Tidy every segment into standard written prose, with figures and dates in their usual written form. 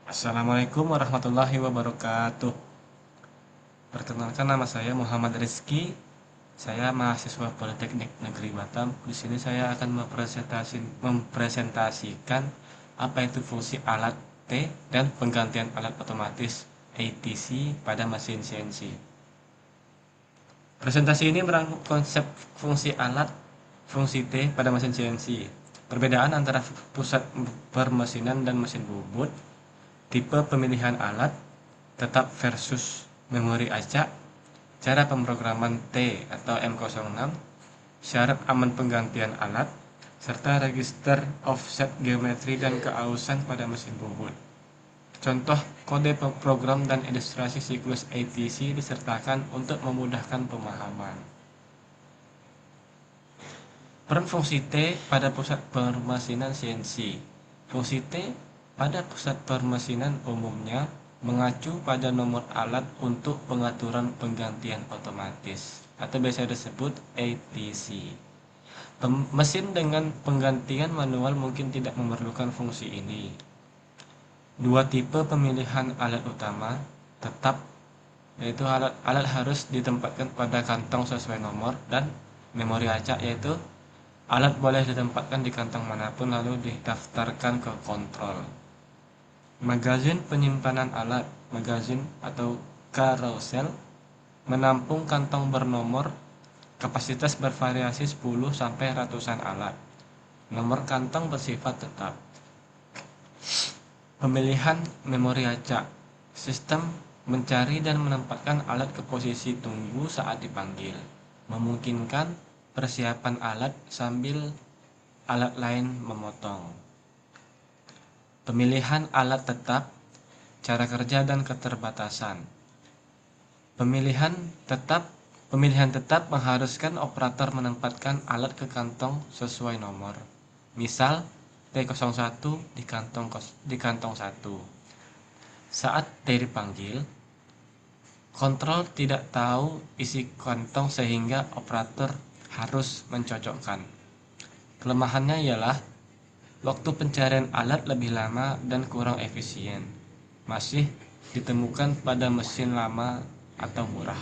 Assalamualaikum warahmatullahi wabarakatuh. Perkenalkan, nama saya Muhammad Rizky. Saya mahasiswa Politeknik Negeri Batam. Di sini saya akan mempresentasikan apa itu fungsi alat T dan penggantian alat otomatis ATC pada mesin CNC. Presentasi ini merangkum konsep fungsi alat, fungsi T pada mesin CNC, perbedaan antara pusat permesinan dan mesin bubut, tipe pemilihan alat, tetap versus memori acak, cara pemrograman T atau M06, syarat aman penggantian alat, serta register offset geometri dan keausan pada mesin bubut. Contoh kode program dan ilustrasi siklus ATC disertakan untuk memudahkan pemahaman. Peran fungsi T pada pusat permesinan CNC. Fungsi T pada pusat permesinan umumnya mengacu pada nomor alat untuk pengaturan penggantian otomatis atau biasa disebut ATC. Mesin dengan penggantian manual mungkin tidak memerlukan fungsi ini. Dua tipe pemilihan alat utama tetap, yaitu alat harus ditempatkan pada kantong sesuai nomor, dan memori acak, yaitu alat boleh ditempatkan di kantong manapun lalu didaftarkan ke kontrol. Magazin penyimpanan alat, magazin atau carousel, menampung kantong bernomor, kapasitas bervariasi 10 sampai ratusan alat. Nomor kantong bersifat tetap. Pemilihan memori acak. Sistem mencari dan menempatkan alat ke posisi tunggu saat dipanggil, memungkinkan persiapan alat sambil alat lain memotong. Pemilihan alat tetap, cara kerja dan keterbatasan. Pemilihan tetap mengharuskan operator menempatkan alat ke kantong sesuai nomor. Misal T01 di kantong 1. Saat T dipanggil, kontrol tidak tahu isi kantong sehingga operator harus mencocokkan. Kelemahannya ialah waktu pencarian alat lebih lama dan kurang efisien. Masih ditemukan pada mesin lama atau murah.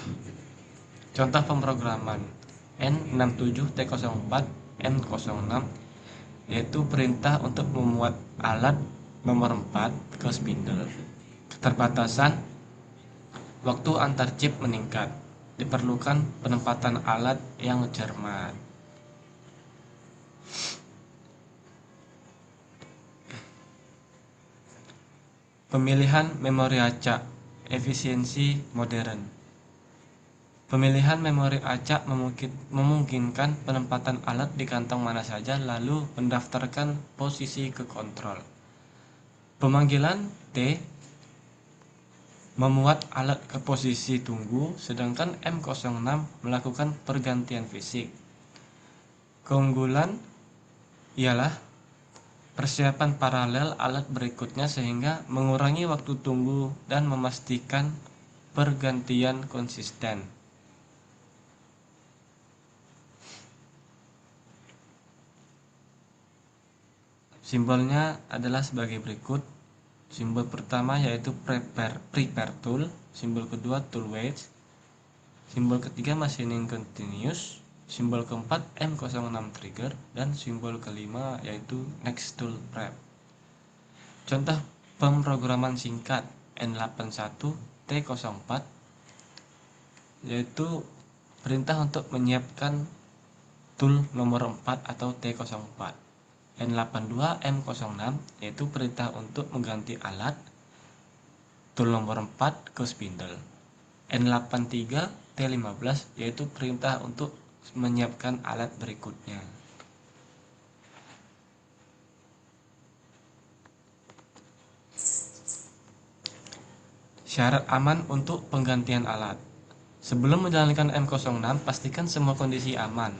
Contoh pemrograman N67T04 M06, yaitu perintah untuk memuat alat nomor 4 ke spindle. Keterbatasan, waktu antar chip meningkat, diperlukan penempatan alat yang cermat. Pemilihan memori acak, efisiensi modern. Pemilihan memori acak memungkinkan penempatan alat di kantong mana saja lalu mendaftarkan posisi ke kontrol. Pemanggilan T memuat alat ke posisi tunggu, sedangkan M06 melakukan pergantian fisik. Keunggulan ialah persiapan paralel alat berikutnya sehingga mengurangi waktu tunggu dan memastikan pergantian konsisten. Simbolnya adalah sebagai berikut. Simbol pertama yaitu prepare tool, simbol kedua tool wedge, simbol ketiga machining continuous, simbol keempat M06 trigger, dan simbol kelima yaitu next tool prep. Contoh pemrograman singkat N81T04, yaitu perintah untuk menyiapkan tool nomor 4 atau T04. N82M06 yaitu perintah untuk mengganti alat tool nomor 4 ke spindle. N83T15 yaitu perintah untuk menyiapkan alat berikutnya. Syarat aman untuk penggantian alat. Sebelum menjalankan M06, pastikan semua kondisi aman.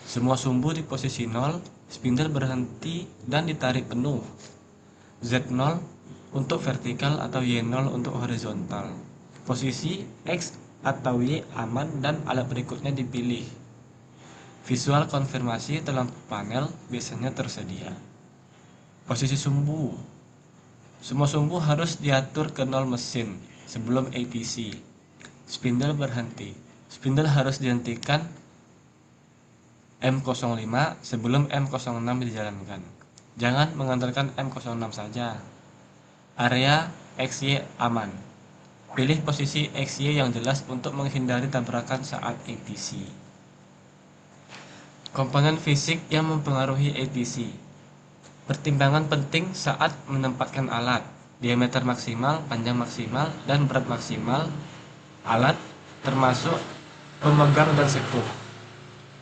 Semua sumbu di posisi 0, spindle berhenti dan ditarik penuh. Z0 untuk vertikal atau Y0 untuk horizontal. Posisi X atau Y aman dan alat berikutnya dipilih. Visual konfirmasi dalam panel biasanya tersedia. Posisi sumbu. Semua sumbu harus diatur ke nol mesin sebelum ATC. Spindle berhenti. Spindle harus dihentikan M05 sebelum M06 dijalankan. Jangan mengandalkan M06 saja. Area XY aman. Pilih posisi XY yang jelas untuk menghindari tabrakan saat ATC. Komponen fisik yang mempengaruhi ATC. Pertimbangan penting saat menempatkan alat: diameter maksimal, panjang maksimal, dan berat maksimal alat, termasuk pemegang dan sekup.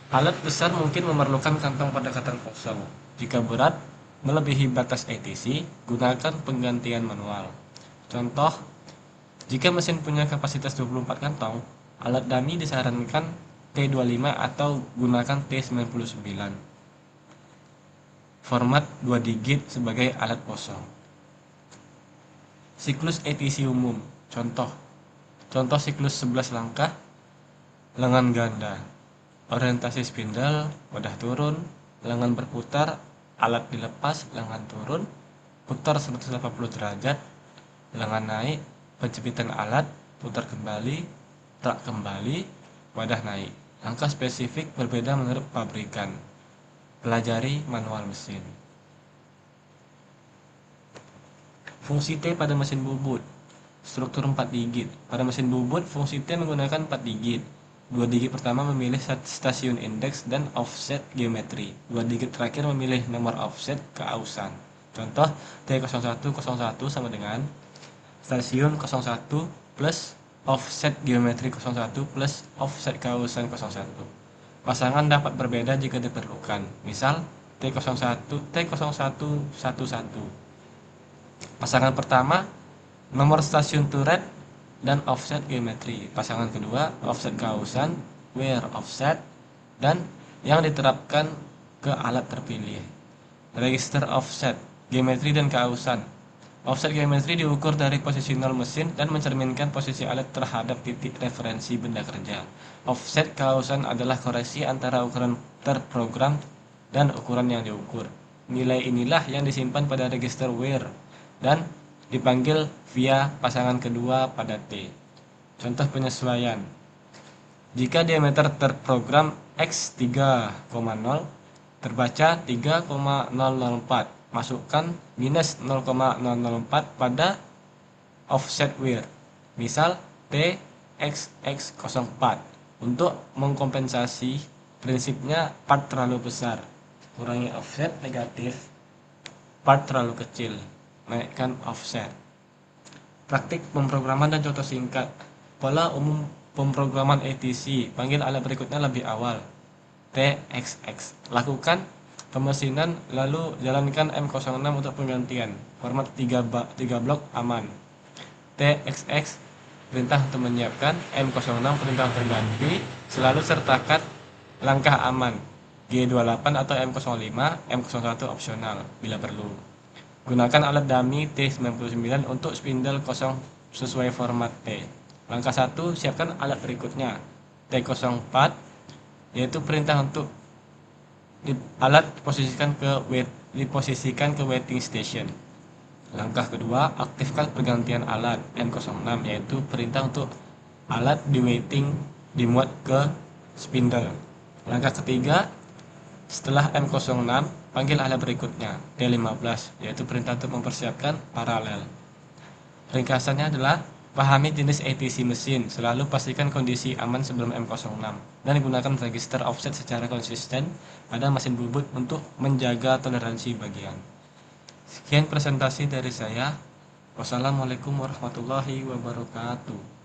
Alat besar mungkin memerlukan kantong pendekatan kosong. Jika berat melebihi batas ATC, gunakan penggantian manual. Contoh, jika mesin punya kapasitas 24 kantong, alat dummy disarankan T25 atau gunakan T99. Format 2 digit sebagai alat kosong. Siklus ATC umum. Contoh siklus 11 langkah, lengan ganda. Orientasi spindle, wadah turun, lengan berputar, alat dilepas, lengan turun, putar 180 derajat, lengan naik, penjepitan alat, putar kembali, tak kembali, wadah naik. Langkah spesifik berbeda menurut pabrikan. Pelajari manual mesin. Fungsi T pada mesin bubut. Struktur 4 digit. Pada mesin bubut, fungsi T menggunakan 4 digit. 2 digit pertama memilih stasiun indeks dan offset geometri. 2 digit terakhir memilih nomor offset keausan. Contoh, T0101 sama dengan stasiun 01 plus offset geometri 01 plus offset keausan 01. Pasangan dapat berbeda jika diperlukan. Misal, T0111. Pasangan pertama, nomor stasiun turret dan offset geometri. Pasangan kedua, offset keausan, wear offset, dan yang diterapkan ke alat terpilih. Register offset, geometri dan keausan. Offset geometri diukur dari posisi nol mesin dan mencerminkan posisi alat terhadap titik referensi benda kerja. Offset keausan adalah koreksi antara ukuran terprogram dan ukuran yang diukur. Nilai inilah yang disimpan pada register wear dan dipanggil via pasangan kedua pada T. Contoh penyesuaian. Jika diameter terprogram X 3,0 terbaca 3,004, masukkan minus 0,004 pada offset wear. Misal TXX04. Untuk mengkompensasi, prinsipnya part terlalu besar, kurangi offset negatif, part terlalu kecil, naikkan offset. Praktik pemrograman dan contoh singkat. Pola umum pemrograman ATC. Panggil alat berikutnya lebih awal. TXX. Lakukan pemesinan lalu jalankan M06 untuk penggantian. Format 3 blok aman. TXX perintah untuk menyiapkan, M06 perintah untuk ganti. Selalu sertakan langkah aman. G28 atau M05, M01 opsional bila perlu. Gunakan alat dummy T99 untuk spindle kosong sesuai format T. Langkah 1, siapkan alat berikutnya. T04, yaitu perintah untuk alat diposisikan ke waiting station. Langkah kedua, aktifkan pergantian alat M06, yaitu perintah untuk alat di waiting dimuat ke spindle. Langkah ketiga, setelah M06, panggil alat berikutnya, T15, yaitu perintah untuk mempersiapkan paralel. Ringkasannya adalah, pahami jenis ATC mesin, selalu pastikan kondisi aman sebelum M06, dan gunakan register offset secara konsisten pada mesin bubut untuk menjaga toleransi bagian. Sekian presentasi dari saya. Wassalamualaikum warahmatullahi wabarakatuh.